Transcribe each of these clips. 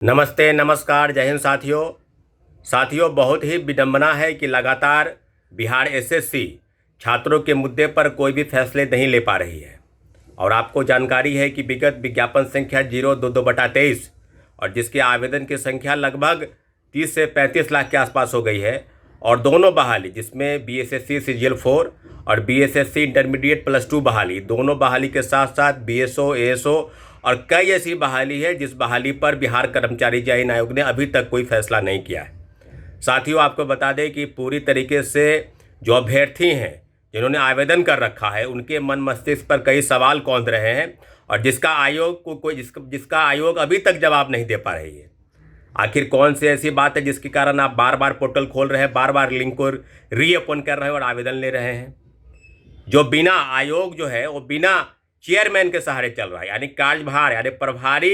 नमस्ते, नमस्कार, जय हिंद साथियों। बहुत ही विडंबना है कि लगातार बिहार एसएससी छात्रों के मुद्दे पर कोई भी फैसले नहीं ले पा रही है। और आपको जानकारी है कि विगत विज्ञापन संख्या 022/23 और जिसके आवेदन की संख्या लगभग 30 से 35 लाख के आसपास हो गई है। और दोनों बहाली, जिसमें बीएसएससी सीजीएल 4 और बीएसएससी इंटरमीडिएट +2 बहाली, दोनों बहाली के साथ साथ बीएसओ, एएसओ और कई ऐसी बहाली है जिस बहाली पर बिहार कर्मचारी चयन आयोग ने अभी तक कोई फैसला नहीं किया है। साथियों, आपको बता दें कि पूरी तरीके से जो अभ्यर्थी हैं जिन्होंने आवेदन कर रखा है, उनके मन मस्तिष्क पर कई सवाल कौंध रहे हैं और जिसका आयोग अभी तक जवाब नहीं दे पा रही है। आखिर कौन सी ऐसी बात है जिसके कारण आप बार बार पोर्टल खोल रहे हैं, बार बार लिंक को रीओपन कर रहे हैं और आवेदन ले रहे हैं, जो बिना आयोग जो है वो बिना चेयरमैन के सहारे चल रहा है, यानी कार्यभार यानी प्रभारी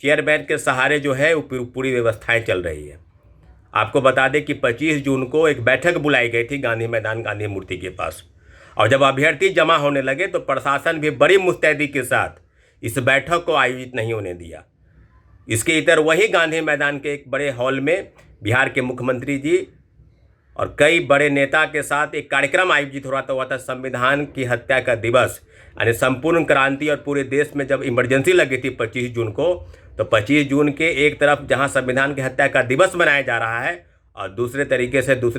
चेयरमैन के सहारे जो है वो पूरी व्यवस्थाएं चल रही है। आपको बता दें कि 25 जून को एक बैठक बुलाई गई थी गांधी मैदान, गांधी मूर्ति के पास। और जब अभ्यर्थी जमा होने लगे तो प्रशासन भी बड़ी मुस्तैदी के साथ इस बैठक को आयोजित नहीं होने दिया। इसके इतर वही गांधी मैदान के एक बड़े हॉल में बिहार के मुख्यमंत्री जी और कई बड़े नेता के साथ एक कार्यक्रम आयोजित हो रहा हुआ था, संविधान की हत्या का दिवस, यानी संपूर्ण क्रांति। और पूरे देश में जब इमरजेंसी लगी थी 25 जून को, तो 25 जून के एक तरफ जहां संविधान की हत्या का दिवस मनाया जा रहा है और दूसरे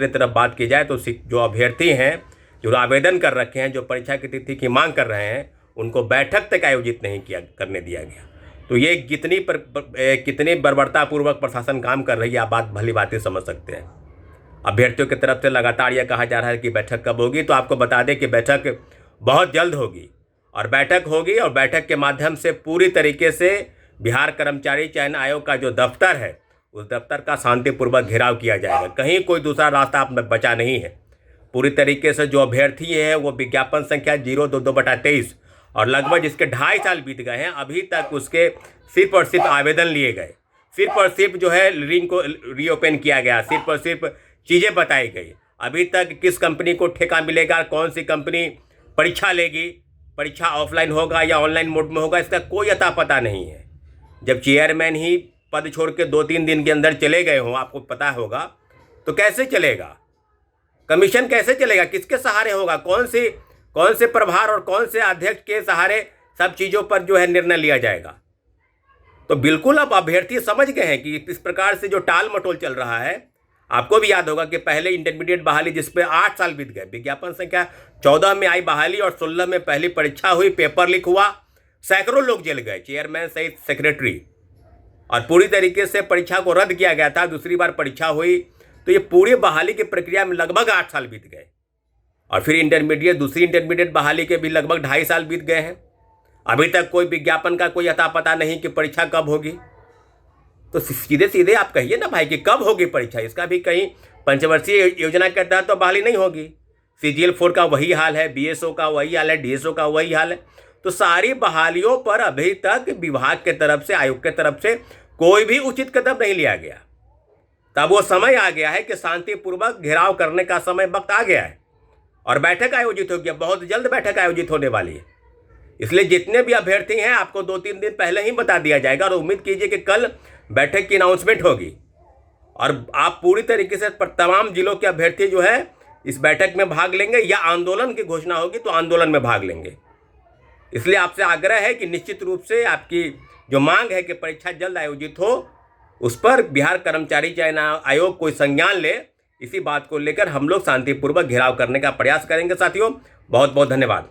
तरफ बात की जाए तो जो अभ्यर्थी हैं, जो आवेदन कर रखे हैं, जो परीक्षा की तिथि की मांग कर रहे हैं, उनको बैठक तक आयोजित नहीं करने दिया गया। तो ये कितनी बर्बरतापूर्वक प्रशासन काम कर रही है, आप भली बातें समझ सकते हैं। अभ्यर्थियों की तरफ से लगातार यह कहा जा रहा है कि बैठक कब होगी, तो आपको बता दें कि बैठक बहुत जल्द होगी। और बैठक के माध्यम से पूरी तरीके से बिहार कर्मचारी चयन आयोग का जो दफ्तर है, उस दफ्तर का शांतिपूर्वक घेराव किया जाएगा। कहीं कोई दूसरा रास्ता आप में बचा नहीं है। पूरी तरीके से जो अभ्यर्थी है वो विज्ञापन संख्या 022/23 और लगभग जिसके 2.5 साल बीत गए हैं, अभी तक उसके सिर्फ और सिर्फ आवेदन लिए गए, सिर्फ और सिर्फ जो है लिंक को रीओपन किया गया, सिर्फ और सिर्फ चीज़ें बताई गई। अभी तक किस कंपनी को ठेका मिलेगा, कौन सी कंपनी परीक्षा लेगी, परीक्षा ऑफलाइन होगा या ऑनलाइन मोड में होगा, इसका कोई अता पता नहीं है। जब चेयरमैन ही पद छोड़ के 2-3 दिन के अंदर चले गए हों, आपको पता होगा, तो कैसे चलेगा कमीशन, कैसे चलेगा, किसके सहारे होगा, कौन से प्रभार और कौन से अध्यक्ष के सहारे सब चीज़ों पर जो है निर्णय लिया जाएगा। तो बिल्कुल अब अभ्यर्थी समझ गए हैं कि इस प्रकार से जो टाल मटोल चल रहा है। आपको भी याद होगा कि पहले इंटरमीडिएट बहाली जिस पे 8 साल बीत गए, विज्ञापन संख्या 14 में आई बहाली और 16 में पहली परीक्षा हुई, पेपर लीक हुआ, सैकड़ों लोग जेल गए, चेयरमैन सहित सेक्रेटरी, और पूरी तरीके से परीक्षा को रद्द किया गया था। दूसरी बार परीक्षा हुई, तो ये पूरी बहाली की प्रक्रिया में लगभग 8 साल बीत गए। और फिर दूसरी इंटरमीडिएट बहाली के भी लगभग 2.5 साल बीत गए हैं। अभी तक कोई विज्ञापन का कोई अता पता नहीं कि परीक्षा कब होगी। तो सीधे सीधे आप कहिए ना भाई कि कब होगी परीक्षा। इसका भी कहीं पंचवर्षीय योजना के तहत तो बहाली नहीं होगी। सीजीएल 4 का वही हाल है, बीएसओ का वही हाल है, डीएसओ का वही हाल है। तो सारी बहालियों पर अभी तक विभाग के तरफ से, आयोग के तरफ से कोई भी उचित कदम नहीं लिया गया। तब वो समय आ गया है कि शांतिपूर्वक घेराव करने का समय, वक्त आ गया है और बैठक आयोजित हो गया। बहुत जल्द बैठक आयोजित होने वाली है। इसलिए जितने भी अभ्यर्थी हैं, आपको 2-3 दिन पहले ही बता दिया जाएगा और उम्मीद कीजिए कि कल बैठक की अनाउंसमेंट होगी और आप पूरी तरीके से तमाम जिलों के अभ्यर्थी जो है इस बैठक में भाग लेंगे, या आंदोलन की घोषणा होगी तो आंदोलन में भाग लेंगे। इसलिए आपसे आग्रह है कि निश्चित रूप से आपकी जो मांग है कि परीक्षा जल्द आयोजित हो, उस पर बिहार कर्मचारी चयन आयोग कोई संज्ञान ले। इसी बात को लेकर हम लोग शांतिपूर्वक घेराव करने का प्रयास करेंगे। साथियों, बहुत बहुत धन्यवाद।